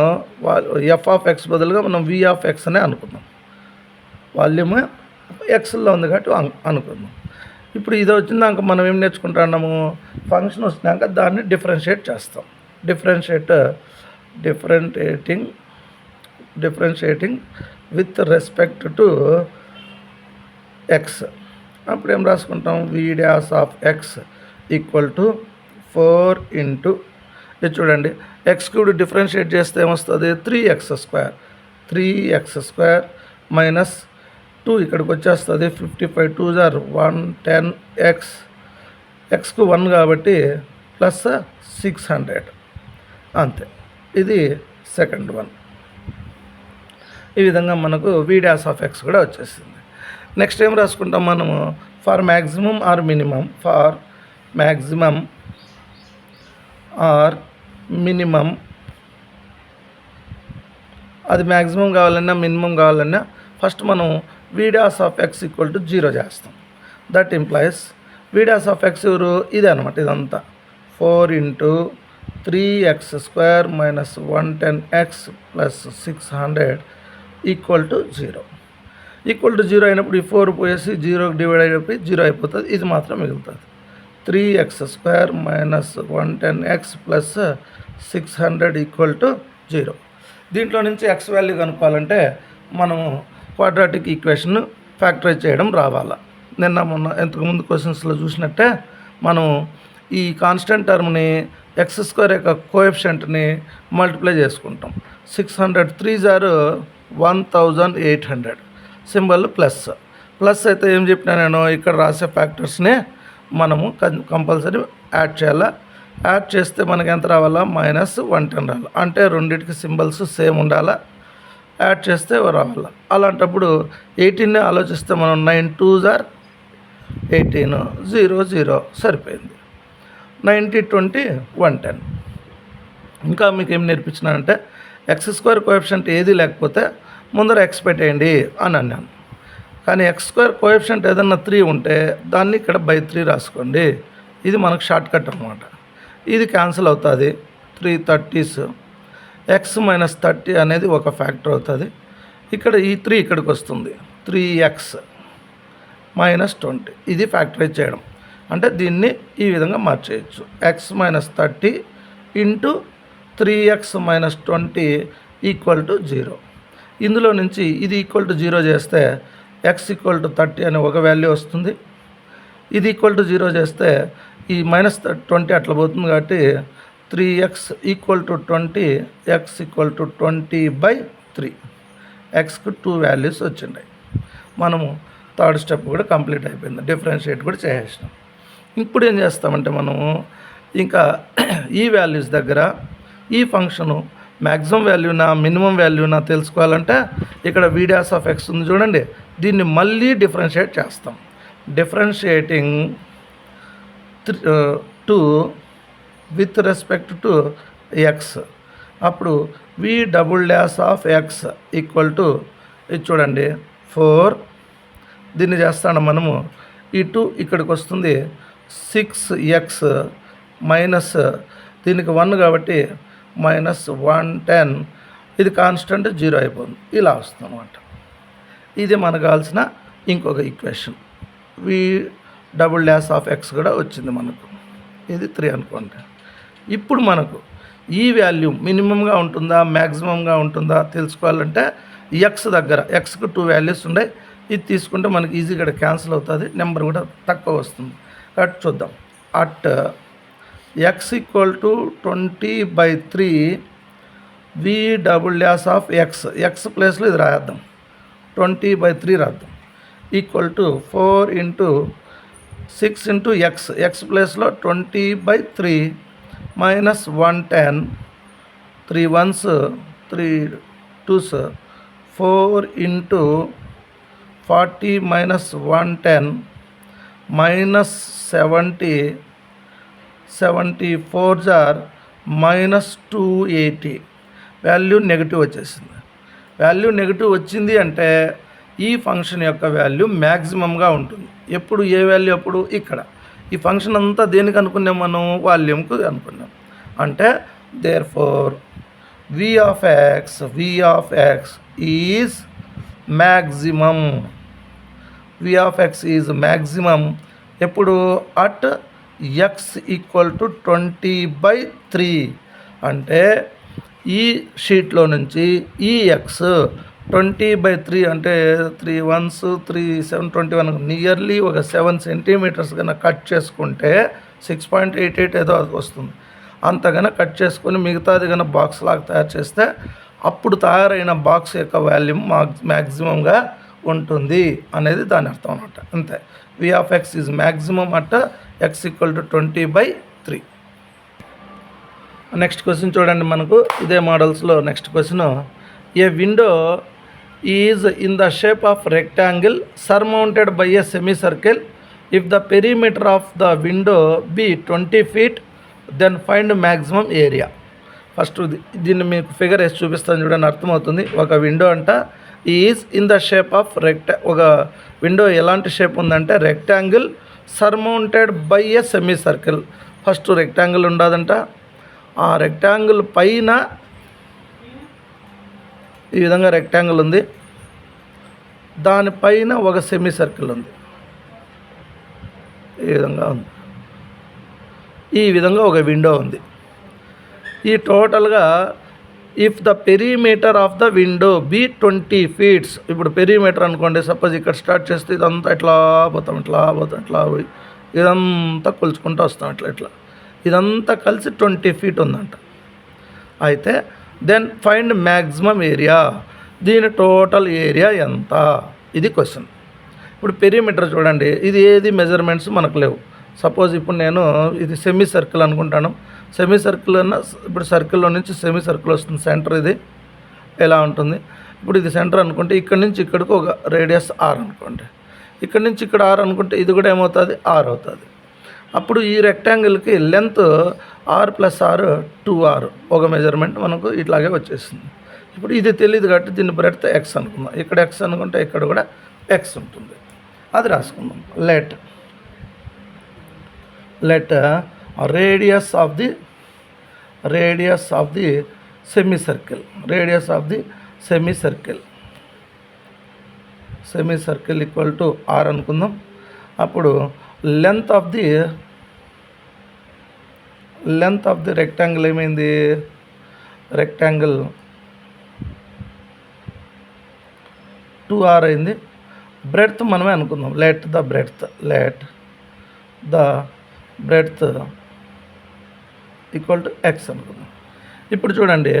f(x) బదులుగా మనం v(x) అనే అనుకుందాం. వాల్యూమ్ ఎక్స్లో ఉంది కాబట్టి అనుకుందాం. ఇప్పుడు ఇది వచ్చిందాక మనం ఏం నేర్చుకుంటున్నాము? ఫంక్షన్ వచ్చినాక దాన్ని డిఫరెన్షియేట్ చేస్తాం. Differentiating with respect to X. అప్పుడు ఏం రాసుకుంటాం? v(x) ఈక్వల్ టు 4 ఇంటూ ఇది చూడండి, ఎక్స్ క్యూబ్డ్ డిఫరెన్షియేట్ చేస్తే ఏమొస్తుంది? 3x స్క్వేర్ మైనస్ 2 ఇక్కడికి వచ్చేస్తుంది. 55 2s are 110x, ఎక్స్కు 1 కాబట్టి ప్లస్ 600 అంతే. ఇది సెకండ్ వన్. ఈ విధంగా మనకు v(x) కూడా వచ్చేసింది. నెక్స్ట్ ఏం రాసుకుంటాం మనము? ఫర్ మ్యాక్సిమం ఆర్ మినిమం అది మ్యాక్సిమం కావాలన్నా మినిమం కావాలన్నా ఫస్ట్ మనం v(x) ఈక్వల్ టు 0 చేస్తాం. దట్ ఇంప్లైస్ v(x) ఎవరు? ఇదే అనమాట. ఇదంతా 4 into 3x square minus 110x plus 600 equal to 0. అయినప్పుడు ఈ 4 పోయేసి 0 డివైడ్ అయిపోయి 0 అయిపోతుంది. ఇది మాత్రం మిగులుతుంది. 3x square minus 110x plus 600 equal to 0. దీంట్లో నుంచి x వాల్యూ కనుక్కోవాలంటే మనము క్వాడ్రాటిక్ ఈక్వేషన్ ఫ్యాక్టరైజ్ చేయడం రావాలా. మొన్న ఇంతకుముందు క్వశ్చన్స్లో చూసినట్టే మనం ఈ కాన్స్టెంట్ టర్మ్ని x² యొక్క కోఎఫిషియంట్ని మల్టిప్లై చేసుకుంటాం. 600 3s are 1800 సింబల్ ప్లస్ అయితే ఏం చెప్పినా నేను ఇక్కడ రాసే ఫ్యాక్టర్స్నే మనము కంపల్సరీ యాడ్ చేయాలా. యాడ్ చేస్తే మనకి ఎంత రావాలా? -110 రావాలి. అంటే రెండింటికి సింబల్స్ సేమ్ ఉండాలా, యాడ్ చేస్తే రావాలా. అలాంటప్పుడు 18 ఆలోచిస్తే మనం 9 2s are 18 0 0 సరిపోయింది. 90 20 110. ఇంకా మీకు ఏం నేర్పించినానంటే x² కోఎఫిషియంట్ ఏది లేకపోతే ముందర x పెట్టేయండి అని అన్నాను. కానీ ఎక్స్ స్క్వేర్ కోఎఫిషియంట్ ఏదన్నా 3 ఉంటే దాన్ని ఇక్కడ బై 3 రాసుకోండి. ఇది మనకు షార్ట్ కట్ అనమాట. ఇది క్యాన్సిల్ అవుతుంది. 330s ఎక్స్ మైనస్ 30 అనేది ఒక ఫ్యాక్టర్ అవుతుంది. ఇక్కడ ఈ 3 ఇక్కడికి వస్తుంది. 3x మైనస్ 20 ఇది ఫ్యాక్టరైజ్ చేయడం. అంటే దీన్ని ఈ విధంగా మార్చేయచ్చు. X minus 30 into 3x minus 20 equal to 0. ఇందులో నుంచి ఇది ఈక్వల్ టు 0 చేస్తే ఎక్స్ ఈక్వల్ టు 30 అనే ఒక వాల్యూ వస్తుంది. ఇది ఈక్వల్ టు 0 చేస్తే ఈ మైనస్ 20 అట్లా పోతుంది. కాబట్టి 3x equal to 20, X equal to 20/3. ఎక్స్కు 2 values వచ్చినాయి. మనము థర్డ్ స్టెప్ కూడా కంప్లీట్ అయిపోయింది. డిఫరెన్షియేట్ కూడా చేసేసినాం. ఇప్పుడు ఏం చేస్తామంటే మనము ఇంకా ఈ వాల్యూస్ దగ్గర ఈ ఫంక్షను మ్యాక్సిమం వాల్యూనా మినిమం వాల్యూనా తెలుసుకోవాలంటే ఇక్కడ వీడియాస్ ఆఫ్ ఎక్స్ ఉంది చూడండి, దీన్ని మళ్ళీ డిఫరెన్షియేట్ చేస్తాం. Differentiating 2 with respect to X. అప్పుడు V double dash of X equal to ఇది చూడండి 4. దీన్ని చేస్తాను మనము. ఈ 2 ఇక్కడికి వస్తుంది. 6x మైనస్ దీనికి 1 కాబట్టి మైనస్ 110. ఇది కాన్స్టెంట్ 0 అయిపోతుంది. ఇలా వస్తుంది అనమాట. ఇది మనకు కావాల్సిన ఇంకొక equation. V double dash of X కూడా వచ్చింది మనకు. ఇది 3 అనుకోండి. ఇప్పుడు మనకు ఈ వాల్యూ మినిమంగా ఉంటుందా మ్యాక్సిమంగా ఉంటుందా తెలుసుకోవాలంటే ఎక్స్ దగ్గర ఎక్స్కు 2 వాల్యూస్ ఉన్నాయి. ఇది తీసుకుంటే మనకి ఈజీగా ఇక్కడ క్యాన్సిల్ అవుతుంది. నెంబర్ కూడా తక్కువ వస్తుంది. కాబట్టి చూద్దాం. At X equal to 20/3 V double dash of X. X ప్లేస్లో ఇది రాద్దాం. 20/3 రాద్దాం. Equal to 4 into 6 into X. X ప్లేస్లో 20/3 minus 110. 3 1s 3 2s 4 into 40 minus 110 minus 70. 74 జార్ మైనస్ 280. వాల్యూ నెగిటివ్ వచ్చేసింది. వాల్యూ నెగిటివ్ వచ్చింది అంటే ఈ ఫంక్షన్ యొక్క వాల్యూ మ్యాక్సిమంగా ఉంటుంది. ఎప్పుడు ఏ వాల్యూ అప్పుడు ఇక్కడ. ఈ ఫంక్షన్ అంతా దేనికి అనుకున్నాం మనం? వాల్యూమ్కు అనుకున్నాం. అంటే therefore V of X is maximum. V of X is maximum ఎప్పుడు? At X equal to 20/3. అంటే ఈ షీట్లో నుంచి ఈ ఎక్స్ 20/3 అంటే 3 1s 3 7 21 నియర్లీ ఒక 7 సెంటీమీటర్స్ కన్నా కట్ చేసుకుంటే 6.88 ఏదో వస్తుంది. అంతగానో కట్ చేసుకొని మిగతాది కన్నా బాక్స్ లాగా తయారు చేస్తే అప్పుడు తయారైన బాక్స్ యొక్క వాల్యూమ్ మ్యాక్సిమంగా ఉంటుంది అనేది దాని అర్థం అనమాట. అంతే. V of X is maximum at X equal to 20/3. Next question చూడండి. మనకు ఇదే మోడల్స్లో next question. A window is in the shape of rectangle surmounted by a semicircle. If the perimeter of the window be 20 feet then find maximum area. First దీన్ని మీకు figure వేసి చూపిస్తాను చూడండి, అర్థమవుతుంది. ఒక విండో అంట is in the shape of ఒక window ఎలాంటి షేప్ ఉందంటే rectangle surmounted by a semicircle. First rectangle ఉండదంట. ఆ రెక్టాంగిల్ పైన ఈ విధంగా రెక్టాంగిల్ ఉంది, దానిపైన ఒక సెమీ సర్కిల్ ఉంది. ఈ విధంగా ఉంది. ఈ విధంగా ఒక విండో ఉంది. ఈ టోటల్గా if the perimeter of the window be 20 feet. ఇప్పుడు పెరిమీటర్ అనుకోండి, సపోజ్ ఇక్కడ స్టార్ట్ చేస్తే ఇదంతా ఇట్లా పోతాం, ఇట్లా పోయి ఇదంతా కొలుచుకుంటూ వస్తాం, ఇట్లా ఇదంతా కలిసి 20 feet ఉందంట. అయితే దెన్ ఫైండ్ మ్యాక్సిమం ఏరియా. దీని టోటల్ ఏరియా ఎంత? ఇది క్వశ్చన్. ఇప్పుడు పెరిమీటర్ చూడండి, ఇది ఏది మెజర్మెంట్స్ మనకు లేవు. సపోజ్ ఇప్పుడు నేను ఇది సెమీ సర్కిల్ అనుకుంటాను. సెమీ సర్కిల్ అన్న ఇప్పుడు సర్కిల్లో నుంచి సెమీ సర్కిల్ వస్తుంది. సెంటర్ ఇది ఎలా ఉంటుంది? ఇప్పుడు ఇది సెంటర్ అనుకుంటే ఇక్కడ నుంచి ఇక్కడికి ఒక రేడియస్ R అనుకోండి. ఇక్కడ నుంచి ఇక్కడ R అనుకుంటే ఇది కూడా ఏమవుతుంది? R అవుతుంది. అప్పుడు ఈ రెక్టాంగిల్కి లెంత్ R + R 2R ఒక మెజర్మెంట్ మనకు ఇట్లాగే వచ్చేసింది. ఇప్పుడు ఇది తెలియదు కాబట్టి దీన్ని బ్రెడ్త్ X అనుకుందాం. ఇక్కడ X అనుకుంటే ఇక్కడ కూడా ఎక్స్ ఉంటుంది. అది రాసుకుందాం. Let radius of the semicircle equal to R అనుకుందాం. అప్పుడు లెంత్ ఆఫ్ ది రెక్టాంగిల్ ఏమైంది, రెక్టాంగిల్ 2r అయింది. బ్రెడ్త్ మనమే అనుకుందాం. Let the breadth equal to X అనుకుందాం. ఇప్పుడు చూడండి,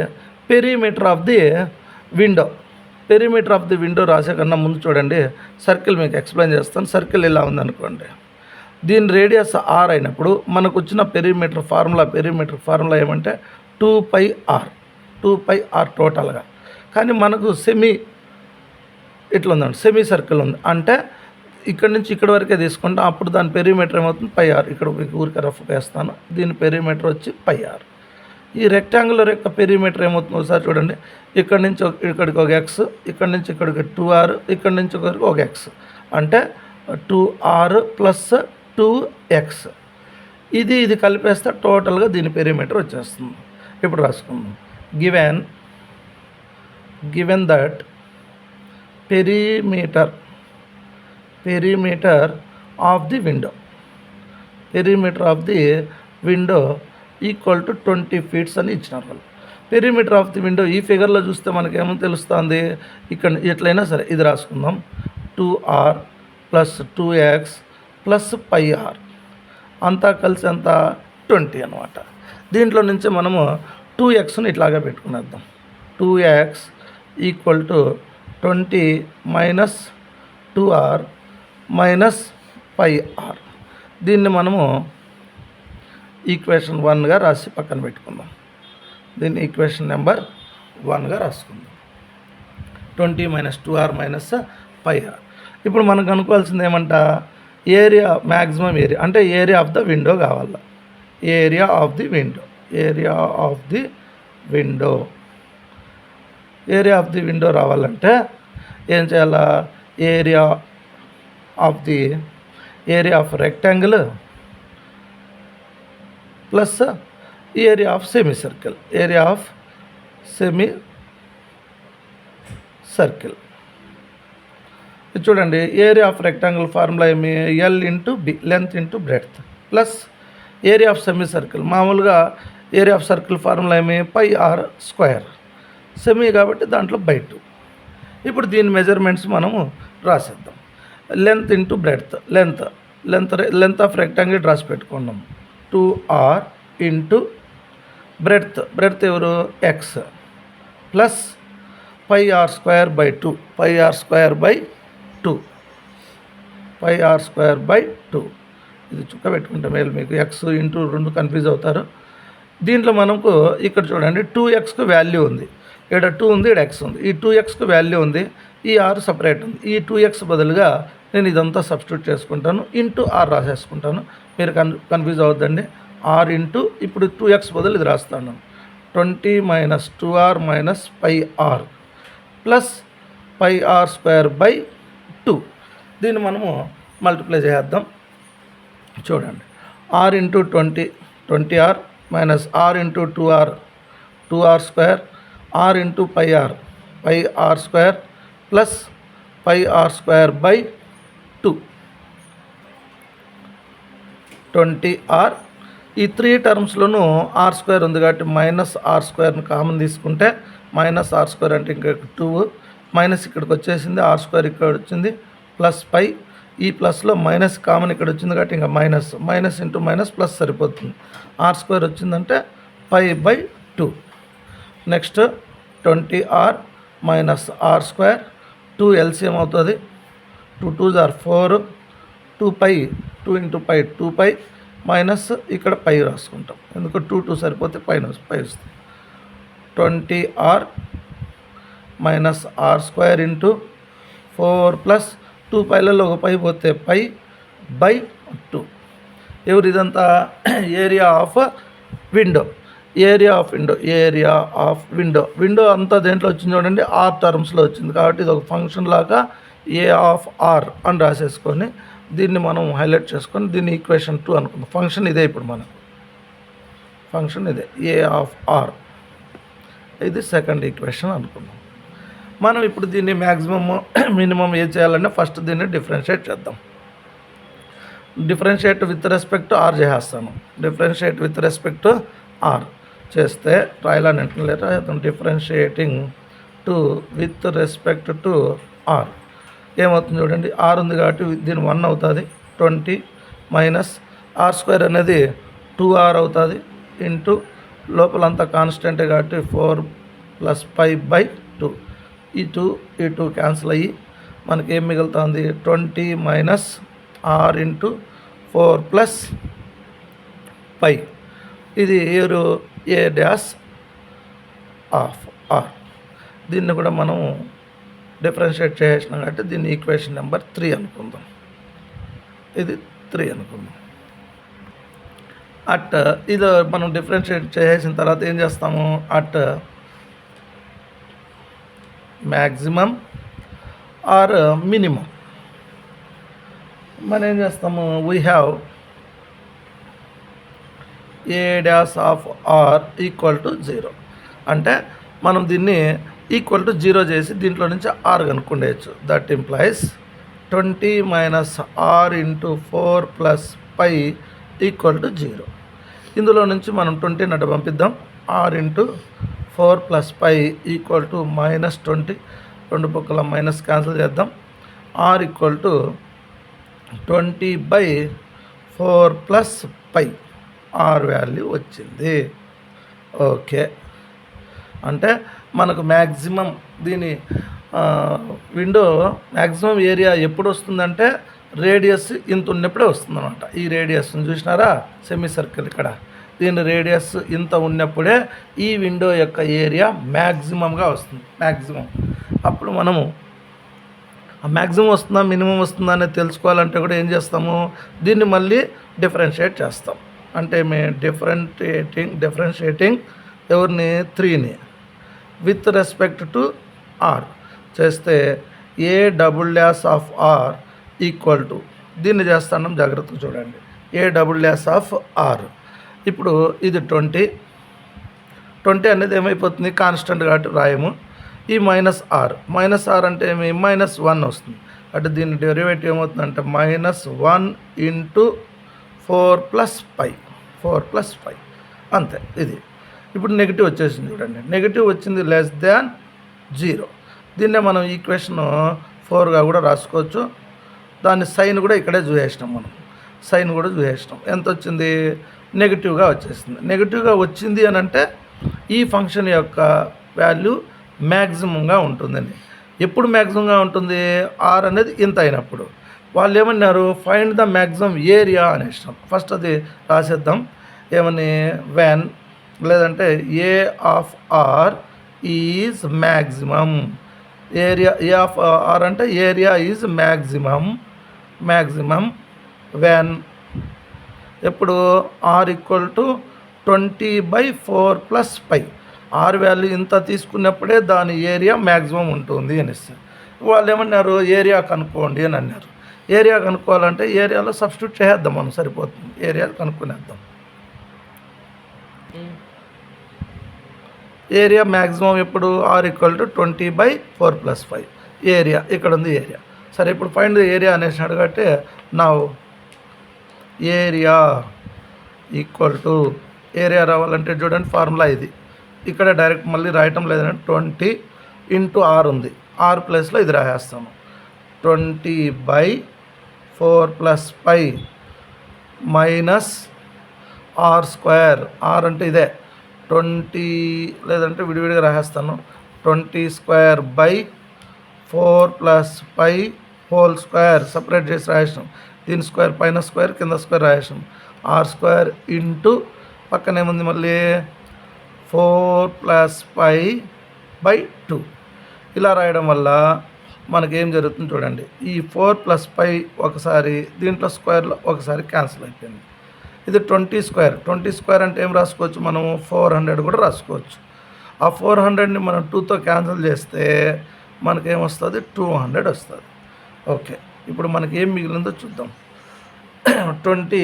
పెరిమీటర్ ఆఫ్ ది విండో రాసే కన్నా ముందు చూడండి, సర్కిల్ మీకు ఎక్స్ప్లెయిన్ చేస్తాను. సర్కిల్ ఇలా ఉందనుకోండి, దీని రేడియస్ ఆర్ అయినప్పుడు మనకు వచ్చిన పెరిమీటర్ ఫార్ములా ఏమంటే 2πr టోటల్గా. కానీ మనకు ఇట్లా ఉందండి, సెమీ సర్కిల్ ఉంది అంటే ఇక్కడి నుంచి ఇక్కడి వరకే తీసుకుంటాం. అప్పుడు దాని పెరిమీటర్ ఏమవుతుంది, πr. ఇక్కడ ఊరికే రఫ్ వేస్తాను. దీని పెరిమీటర్ వచ్చి πr. ఈ రెక్టాంగులర్ యొక్క పెరిమీటర్ ఏమవుతుంది ఒకసారి చూడండి. ఇక్కడి నుంచి ఇక్కడికి ఒక ఎక్స్, ఇక్కడి నుంచి ఇక్కడికి 2r, ఇక్కడి నుంచి ఒకరికి ఒక ఎక్స్, అంటే 2r + 2x. ఇది కలిపేస్తే టోటల్గా దీని పెరిమీటర్ వచ్చేస్తుంది. ఇప్పుడు రాసుకుందాం. Given that perimeter of the window equal to 20 feet అని ఇచ్చినారు వాళ్ళు. పెరిమీటర్ ఆఫ్ ది విండో ఈ ఫిగర్లో చూస్తే మనకేమో తెలుస్తుంది. ఇక్కడ ఎట్లయినా సరే ఇది రాసుకుందాం. 2r + 2x + πr అంతా కలిసి ఎంత 20 అనమాట. దీంట్లో నుంచి మనము 2xని ఇట్లాగా పెట్టుకునేద్దాం. 2x equal to 20 - 2r - πr. దీన్ని మనము ఈక్వేషన్ 1గా రాసి పక్కన పెట్టుకుందాం. దీన్ని ఈక్వేషన్ నెంబర్ 1గా రాసుకుందాం. 20 - 2r - πr. ఇప్పుడు మనం కనుక్కోవాల్సింది ఏమంట, మ్యాక్సిమం ఏరియా అంటే ఏరియా ఆఫ్ ద విండో కావాలి. ఏరియా ఆఫ్ ది విండో రావాలంటే ఏం చేయాలా, area of rectangle plus area of semi circle. చూడండి, ఏరియా ఆఫ్ రెక్టాంగిల్ ఫార్ములా ఏమి, L × B, length × breadth, plus area of semi circle. మామూలుగా area of circle formula ఏమి, πr². Semi కాబట్టి దాంట్లో /2. ఇప్పుడు దీని మెజర్మెంట్స్ మనము రాసేద్దాం. Length × breadth, length of rectangle రాసి పెట్టుకున్నాం. 2r × బ్రెడ్త్ ఎవరు, ఎక్స్, ప్లస్ πr²/2. ఇది చుక్క పెట్టుకుంటే మేలు, మీకు ఎక్స్ ఇంటూ 2 కన్ఫ్యూజ్ అవుతారు. దీంట్లో మనకు ఇక్కడ చూడండి 2xకు వాల్యూ ఉంది, ఇక్కడ 2 ఉంది, ఇక్కడ x ఉంది. ఈ 2xకు వాల్యూ ఉంది, ఈ r సపరేట్ ఉంది. ఈ 2x బదులుగా నేను ఇదంతా సబ్స్టిట్యూట్ చేసుకుంటాను, r రాసేసుకుంటాను. మీరు కన్ఫ్యూజ్ అవ్వద్దండి. r ఇంటూ ఇప్పుడు 2x బదులు ఇది రాస్తాను. 20 - 2r - πr ప్లస్ πr²/2. దీన్ని మనము మల్టిప్లై చేద్దాం. చూడండి, r × 20, 20r - r × 2r, 2r², r × πr, πr² plus πr²/2, 20r. ఈ 3 టర్మ్స్లోనూ r² ఉంది కాబట్టి -r²ని కామన్ తీసుకుంటే -r² అంటే ఇంకా 2 మైనస్ ఇక్కడికి వచ్చేసింది, r² ఇక్కడ వచ్చింది, ప్లస్ π. ఈ ప్లస్లో మైనస్ కామన్ ఇక్కడ వచ్చింది కాబట్టి ఇంకా మైనస్ × ప్లస్ సరిపోతుంది. r² వచ్చిందంటే π/2. నెక్స్ట్ 20r - r², 2 LCM అవుతుంది. 2 2s are 4, 2π, 2 × π 2π, మైనస్ ఇక్కడ π రాసుకుంటాం. ఎందుకు 2 2 సరిపోతే π వస్తుంది. 20r - r² × 4 ప్లస్ 2πలలో ఒక π పోతే π/2. ఎవరు ఇదంతా, ఏరియా ఆఫ్ విండో అంతా దేంట్లో వచ్చింది చూడండి, r టర్మ్స్లో వచ్చింది కాబట్టి ఇది ఒక ఫంక్షన్ లాగా ఏ ఆఫ్ ఆర్ అని రాసేసుకొని దీన్ని మనం హైలైట్ చేసుకొని దీన్ని ఈక్వేషన్ 2 అనుకుందాం. ఫంక్షన్ ఇదే, ఇప్పుడు మనం ఫంక్షన్ ఇదే ఏ ఆఫ్ ఆర్, ఇది సెకండ్ ఈక్వేషన్ అనుకుందాం. మనం ఇప్పుడు దీన్ని మ్యాక్సిమమ్ మినిమం ఏం చేయాలంటే ఫస్ట్ దీన్ని డిఫరెన్షియేట్ చేద్దాం. డిఫరెన్షియేట్ విత్ రెస్పెక్ట్ ఆర్ చేసేస్తాను. డిఫరెన్షియేట్ విత్ రెస్పెక్ట్ ఆర్ చేస్తే రాయాలని లేదా differentiating to with respect to R ఏమవుతుంది చూడండి. ఆర్ ఉంది కాబట్టి దీని 1 అవుతుంది. 20 మైనస్ ఆర్ స్క్వేర్ అనేది 2r అవుతుంది. ఇంటూ లోపలంతా కాన్స్టెంటే కాబట్టి 4 + 5/2. ఈ 2 క్యాన్సిల్ అయ్యి మనకి ఏం మిగులుతుంది, 20 మైనస్ ఆర్ ఇంటూ 4 + 5. ఇది ఏ డాష్ ఆఫ్ ఆర్. దీన్ని కూడా మనం డిఫరెన్షియేట్ చేసినాం కాబట్టి దీన్ని ఈక్వేషన్ నెంబర్ 3 అనుకుందాం. ఇది 3 అనుకుందాం. అట్ ఇది మనం డిఫరెన్షియేట్ చేసిన తర్వాత ఏం చేస్తాము, అట్ మ్యాక్సిమం ఆర్ మినిమం మనం ఏం చేస్తాము, we have A dash of R equal to 0. అంటే మనం దీన్ని ఈక్వల్ టు 0 చేసి దీంట్లో నుంచి ఆర్ కనుక్కుండేయచ్చు. That implies 20 minus R into 4 + 5 equal to 0. ఇందులో నుంచి మనం 20 అటు పంపిద్దాం. R into 4 + 5 equal to -20. రెండు పక్కల మైనస్ క్యాన్సిల్ చేద్దాం. R equal to 20/4 + 5 R value వచ్చింది. ఓకే, అంటే మనకు మ్యాక్సిమం దీని విండో మ్యాక్సిమం ఏరియా ఎప్పుడు వస్తుందంటే రేడియస్ ఇంత ఉన్నప్పుడే వస్తుందన్నమాట. ఈ రేడియస్ని చూసినారా, సెమీ సర్కిల్ ఇక్కడ, దీని రేడియస్ ఇంత ఉన్నప్పుడే ఈ విండో యొక్క ఏరియా మ్యాక్సిమంగా వస్తుంది. మ్యాక్సిమం అప్పుడు మనము మ్యాక్సిమం వస్తుందా మినిమం వస్తుందా అనేది తెలుసుకోవాలంటే కూడా ఏం చేస్తాము, దీన్ని మళ్ళీ డిఫరెన్షియేట్ చేస్తాం. అంటే డిఫరెన్షియేటింగ్ ఎవరిని, 3ని విత్ రెస్పెక్ట్ టు ఆర్ చేస్తే A double dash of R equal to, దీన్ని చేస్తాను జాగ్రత్తగా చూడండి, A double dash of R. ఇప్పుడు ఇది 20 అనేది ఏమైపోతుంది, కాన్స్టెంట్ కాబట్టి రాయము. ఈ -r అంటే ఏమి, -1 వస్తుంది. అంటే దీని డెరివేటివ్ ఏమవుతుందంటే -1 ఇంటూ 4 + 5 అంతే. ఇది ఇప్పుడు నెగిటివ్ వచ్చేసింది చూడండి, నెగిటివ్ వచ్చింది <0. దీన్నే మనం ఈక్వేషన్ 4గా కూడా రాసుకోవచ్చు. దాని సైన్ కూడా ఇక్కడే చూసేసినాం, మనం సైన్ కూడా చూసేసినాం. ఎంత వచ్చింది, నెగిటివ్గా వచ్చేసింది. నెగిటివ్గా వచ్చింది అని అంటే ఈ ఫంక్షన్ యొక్క వాల్యూ మ్యాక్సిమంగా ఉంటుందండి. ఎప్పుడు మ్యాక్సిమంగా ఉంటుంది, ఆర్ అనేది ఇంత అయినప్పుడు. వాళ్ళు ఏమన్నారు, ఫైండ్ ద మ్యాక్సిమం ఏరియా అనేసినాం. ఫస్ట్ అది రాసేద్దాం. ఏమని, వెన్ లేదంటే A of R is maximum. Area A of R అంటే ఏరియా ఈజ్ మ్యాక్సిమం వెన్ ఎప్పుడు R equal to 20/4 + 5. R value ఇంత తీసుకున్నప్పుడే దాని ఏరియా మ్యాక్సిమం ఉంటుంది అనేసి. వాళ్ళు ఏమన్నారు, ఏరియా కనుక్కోండి అని అన్నారు. ఏరియా కనుక్కోవాలంటే ఏరియాలో సబ్స్టిట్యూట్ చేసేద్దాం మనం, సరిపోతుంది. ఏరియా కనుక్కునేద్దాం. ఏరియా మ్యాక్సిమం ఎప్పుడు, ఆర్ ఈక్వల్ టు 20/4 + 5. ఏరియా ఇక్కడ ఉంది ఏరియా. సరే, ఇప్పుడు ఫైండ్ ద ఏరియా అనేసినాడు కాబట్టి నా ఏరియా ఈక్వల్ టు, ఏరియా రావాలంటే చూడండి ఫార్ములా ఇది. ఇక్కడ డైరెక్ట్ మళ్ళీ రాయటం లేదంటే 20 ఇంటూ ఆర్ ఉంది, ఆర్ ప్లస్లో ఇది రాసేస్తాము. 20/4 + 5 మైనస్ ఆర్ స్క్వేర్. ఆర్ అంటే ఇదే 20, లేదంటే విడివిడిగా రాసేస్తాను. 20² + 5 హోల్ స్క్వేర్ సపరేట్ చేసి రాసాం. దీని స్క్వేర్ పైన స్క్వేర్ కింద స్క్వేర్ రాసాం. ఆర్ స్క్వేర్ ఇంటూ పక్కనేముంది మళ్ళీ 4 + 5/2. ఇలా రాయడం వల్ల మనకేం జరుగుతుంది చూడండి. ఈ 4 + 5 ఒకసారి దీంట్లో స్క్వేర్లో ఒకసారి క్యాన్సిల్ అయిపోయింది. ఇది 20² అంటే ఏం రాసుకోవచ్చు మనము, 400 కూడా రాసుకోవచ్చు. ఆ 400ని మనం 2తో క్యాన్సిల్ చేస్తే మనకేమొస్తుంది, 200 వస్తుంది. ఓకే. ఇప్పుడు మనకి ఏం మిగిలిందో చూద్దాం. 20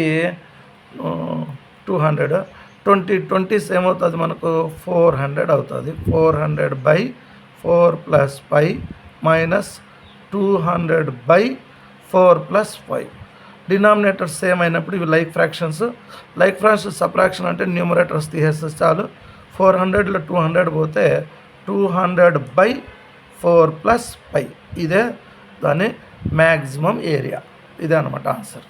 200 20 ఏమవుతుంది మనకు 400 అవుతుంది. 400/4 + 5 మైనస్ 200/4 + 5. డినామినేటర్ సేమ్ అయినప్పుడు ఇవి like fractions. Like fractions subtraction అంటే న్యూమరేటర్స్ తీసేస్తే చాలు. 400లో 200 పోతే 200/4 + 5. ఇదే దాని మ్యాక్సిమం ఏరియా. ఇదే అనమాట ఆన్సర్.